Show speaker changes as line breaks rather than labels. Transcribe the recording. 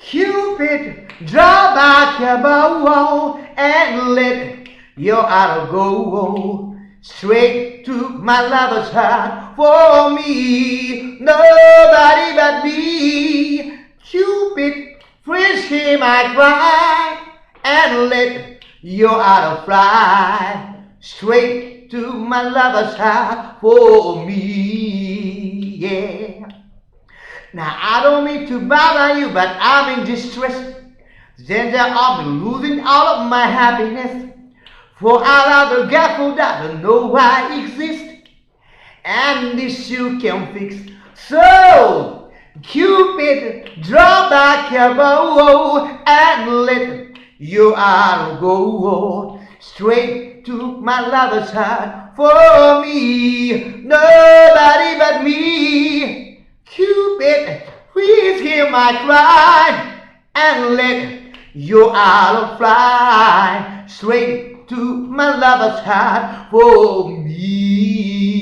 Cupid, draw back your bow and let your arrow go straight to my lover's heart. For me, nobody but me. Cupid, freeze him, I cry, and let your arrow fly straight to my lover's heart. For me, yeah. Now I don't mean to bother you, but I'm in distress. Danger of me losing all of my happiness. For I love the girl who doesn't know I exist, and this you can fix. So, Cupid, draw back your bow and let your arrow go straight to my lover's heart. For me, nobody but me. Cupid, please hear my cry and let your arrow fly straight to my lover's heart. For me.